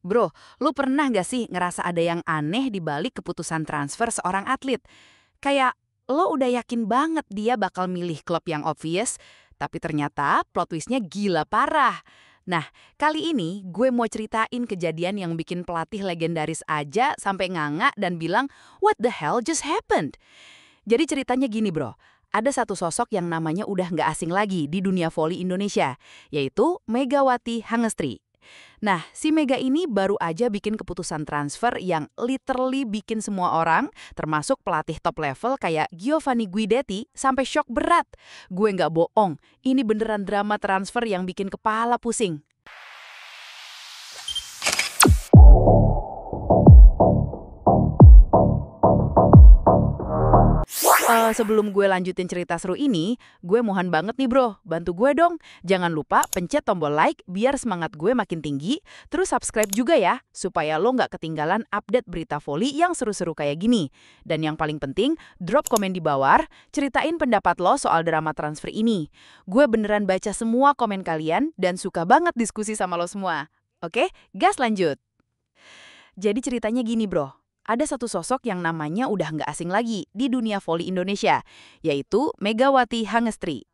Bro, lu pernah nggak sih ngerasa ada yang aneh di balik keputusan transfer seorang atlet? Kayak lo udah yakin banget dia bakal milih klub yang obvious, tapi ternyata plot twistnya gila parah. Nah, kali ini gue mau ceritain kejadian yang bikin pelatih legendaris aja sampai nganga dan bilang, "What the hell just happened?" Jadi ceritanya gini bro, ada satu sosok yang namanya udah nggak asing lagi di dunia voli Indonesia, yaitu Megawati Hangestri. Nah, si Mega ini baru aja bikin keputusan transfer yang literally bikin semua orang, termasuk pelatih top level kayak Giovanni Guidetti, sampai shock berat. Gue nggak bohong, ini beneran drama transfer yang bikin kepala pusing. Sebelum gue lanjutin cerita seru ini, gue mohon banget nih bro, bantu gue dong. Jangan lupa pencet tombol like biar semangat gue makin tinggi, terus subscribe juga ya, supaya lo nggak ketinggalan update berita voli yang seru-seru kayak gini. Dan yang paling penting, drop komen di bawah, ceritain pendapat lo soal drama transfer ini. Gue beneran baca semua komen kalian dan suka banget diskusi sama lo semua. Oke, gas lanjut. Jadi ceritanya gini bro, ada satu sosok yang namanya udah nggak asing lagi di dunia voli Indonesia, yaitu Megawati Hangestri.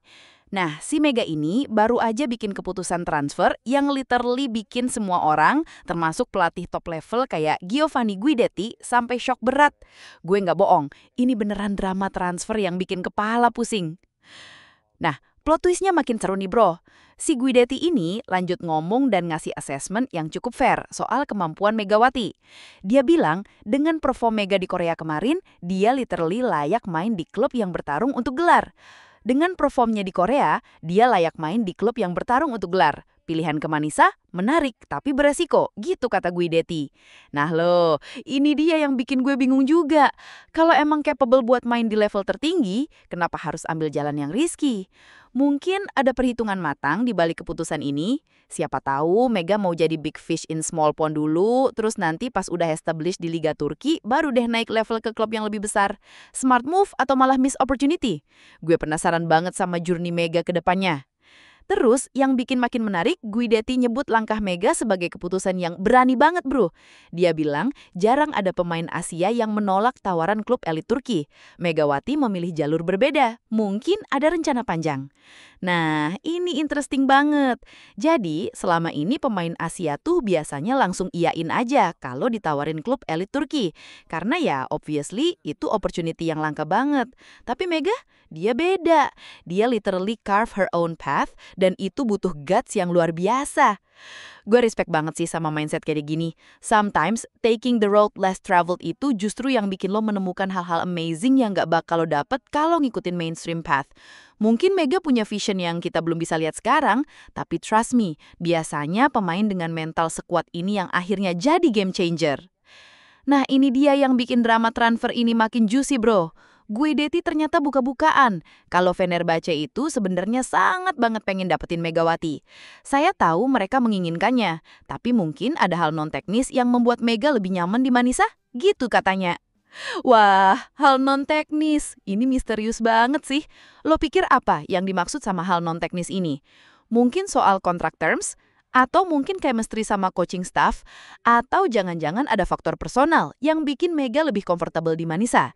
Nah, si Mega ini baru aja bikin keputusan transfer yang literally bikin semua orang, termasuk pelatih top level kayak Giovanni Guidetti, sampai shock berat. Gue nggak bohong, ini beneran drama transfer yang bikin kepala pusing. Nah, plot twistnya makin seru nih bro. Si Guidetti ini lanjut ngomong dan ngasih assessment yang cukup fair soal kemampuan Megawati. Dia bilang, dengan perform Mega di Korea kemarin, dia literally layak main di klub yang bertarung untuk gelar. Dengan performnya di Korea, dia layak main di klub yang bertarung untuk gelar. Pilihan ke Manisa, menarik tapi beresiko, gitu kata Guidetti. Nah loh, ini dia yang bikin gue bingung juga. Kalau emang capable buat main di level tertinggi, kenapa harus ambil jalan yang risky? Mungkin ada perhitungan matang di balik keputusan ini. Siapa tahu Mega mau jadi big fish in small pond dulu, terus nanti pas udah established di Liga Turki, baru deh naik level ke klub yang lebih besar. Smart move atau malah miss opportunity? Gue penasaran banget sama journey Mega ke depannya. Terus, yang bikin makin menarik, Guidetti nyebut langkah Mega sebagai keputusan yang berani banget bro. Dia bilang, jarang ada pemain Asia yang menolak tawaran klub elit Turki. Megawati memilih jalur berbeda, mungkin ada rencana panjang. Nah, ini interesting banget. Jadi, selama ini pemain Asia tuh biasanya langsung iyain aja kalau ditawarin klub elit Turki. Karena ya, obviously, itu opportunity yang langka banget. Tapi Mega, dia beda. Dia literally carve her own path, dan itu butuh guts yang luar biasa. Gue respect banget sih sama mindset kayak gini. Sometimes, taking the road less traveled itu justru yang bikin lo menemukan hal-hal amazing yang gak bakal lo dapet kalau ngikutin mainstream path. Mungkin Mega punya vision yang kita belum bisa lihat sekarang, tapi trust me, biasanya pemain dengan mental sekuat ini yang akhirnya jadi game changer. Nah, ini dia yang bikin drama transfer ini makin juicy, bro. Guidetti ternyata buka-bukaan. Kalau Fenerbahce itu sebenarnya sangat banget pengen dapetin Megawati. Saya tahu mereka menginginkannya, tapi mungkin ada hal non-teknis yang membuat Mega lebih nyaman di Manisa? Gitu katanya. Wah, hal non-teknis. Ini misterius banget sih. Lo pikir apa yang dimaksud sama hal non-teknis ini? Mungkin soal kontrak terms? Atau mungkin chemistry sama coaching staff, atau jangan-jangan ada faktor personal yang bikin Mega lebih comfortable di Manisa.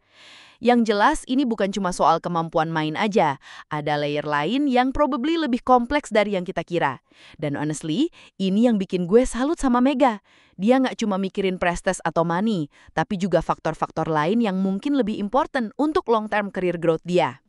Yang jelas ini bukan cuma soal kemampuan main aja, ada layer lain yang probably lebih kompleks dari yang kita kira. Dan honestly, ini yang bikin gue salut sama Mega. Dia nggak cuma mikirin prestige atau money, tapi juga faktor-faktor lain yang mungkin lebih important untuk long-term career growth dia.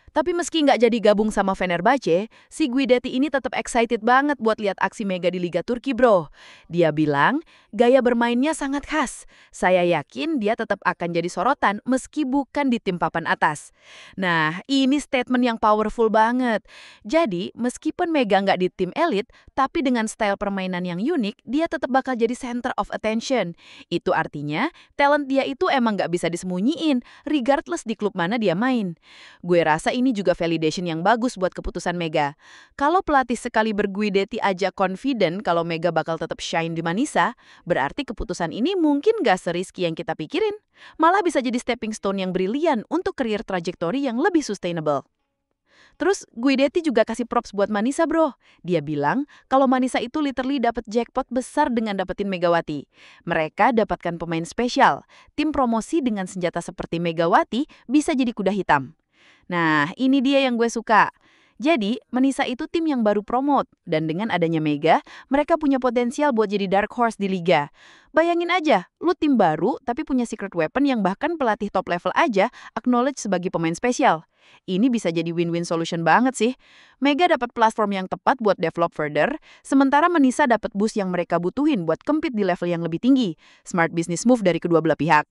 Tapi meski nggak jadi gabung sama Fenerbahce, si Guidetti ini tetap excited banget buat lihat aksi Mega di Liga Turki, bro. Dia bilang, gaya bermainnya sangat khas. Saya yakin dia tetap akan jadi sorotan meski bukan di tim papan atas. Nah, ini statement yang powerful banget. Jadi, meskipun Mega nggak di tim elit, tapi dengan style permainan yang unik, dia tetap bakal jadi center of attention. Itu artinya, talent dia itu emang nggak bisa disembunyiin, regardless di klub mana dia main. Gue rasa ini juga validation yang bagus buat keputusan Mega. Kalau pelatih sekali berguidetti aja confident kalau Mega bakal tetap shine di Manisa, berarti keputusan ini mungkin gak seriski yang kita pikirin. Malah bisa jadi stepping stone yang brilian untuk career trajectory yang lebih sustainable. Terus Guidetti juga kasih props buat Manisa bro. Dia bilang kalau Manisa itu literally dapat jackpot besar dengan dapetin Megawati. Mereka dapatkan pemain spesial. Tim promosi dengan senjata seperti Megawati bisa jadi kuda hitam. Nah, ini dia yang gue suka. Jadi, Manisa itu tim yang baru promote, dan dengan adanya Mega, mereka punya potensial buat jadi dark horse di liga. Bayangin aja, lu tim baru tapi punya secret weapon yang bahkan pelatih top level aja acknowledge sebagai pemain spesial. Ini bisa jadi win-win solution banget sih. Mega dapat platform yang tepat buat develop further, sementara Manisa dapat boost yang mereka butuhin buat compete di level yang lebih tinggi. Smart business move dari kedua belah pihak.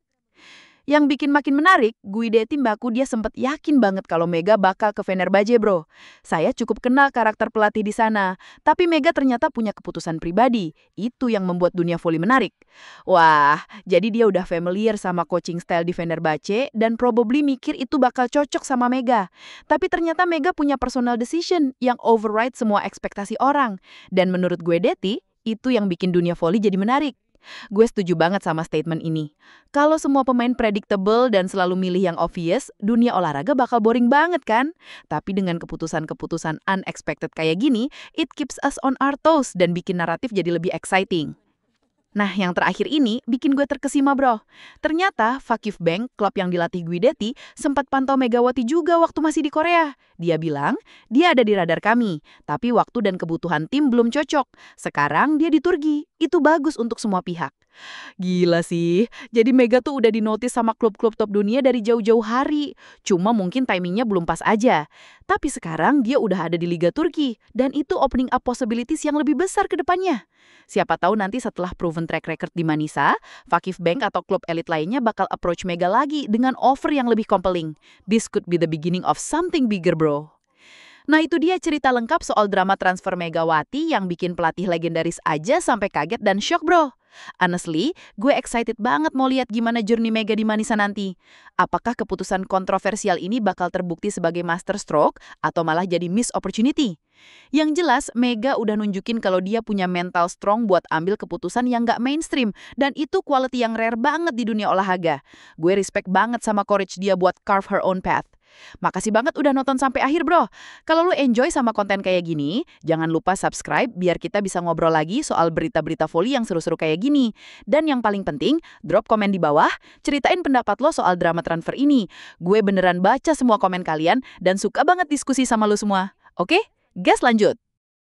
Yang bikin makin menarik, Guidetti mengaku dia sempat yakin banget kalau Mega bakal ke Fenerbahce, bro. Saya cukup kenal karakter pelatih di sana, tapi Mega ternyata punya keputusan pribadi. Itu yang membuat dunia voli menarik. Wah, jadi dia udah familiar sama coaching style di Fenerbahce dan probably mikir itu bakal cocok sama Mega. Tapi ternyata Mega punya personal decision yang override semua ekspektasi orang. Dan menurut Guidetti, itu yang bikin dunia voli jadi menarik. Gue setuju banget sama statement ini. Kalau semua pemain predictable dan selalu milih yang obvious, dunia olahraga bakal boring banget kan? Tapi dengan keputusan-keputusan unexpected kayak gini, it keeps us on our toes dan bikin naratif jadi lebih exciting. Nah, yang terakhir ini bikin gue terkesima bro. Ternyata Fakif Bank, klub yang dilatih Guidetti, sempat pantau Megawati juga waktu masih di Korea. Dia bilang, dia ada di radar kami, tapi waktu dan kebutuhan tim belum cocok. Sekarang dia di Turki, itu bagus untuk semua pihak. Gila sih, jadi Mega tuh udah dinotis sama klub-klub top dunia dari jauh-jauh hari. Cuma mungkin timingnya belum pas aja. Tapi sekarang dia udah ada di Liga Turki, dan itu opening up possibilities yang lebih besar ke depannya. Siapa tahu nanti setelah proven track record di Manisa, Fakif Bank atau klub elit lainnya bakal approach Mega lagi dengan offer yang lebih compelling. This could be the beginning of something bigger, bro. Nah itu dia cerita lengkap soal drama transfer Megawati yang bikin pelatih legendaris aja sampai kaget dan shock bro. Honestly, gue excited banget mau lihat gimana journey Mega di Manisa nanti. Apakah keputusan kontroversial ini bakal terbukti sebagai master stroke atau malah jadi miss opportunity? Yang jelas, Mega udah nunjukin kalau dia punya mental strong buat ambil keputusan yang nggak mainstream dan itu quality yang rare banget di dunia olahraga. Gue respect banget sama courage dia buat carve her own path. Makasih banget udah nonton sampai akhir bro. Kalau lu enjoy sama konten kayak gini, jangan lupa subscribe biar kita bisa ngobrol lagi soal berita-berita voli yang seru-seru kayak gini. Dan yang paling penting, drop komen di bawah, ceritain pendapat lo soal drama transfer ini. Gue beneran baca semua komen kalian dan suka banget diskusi sama lu semua. Oke, gas lanjut!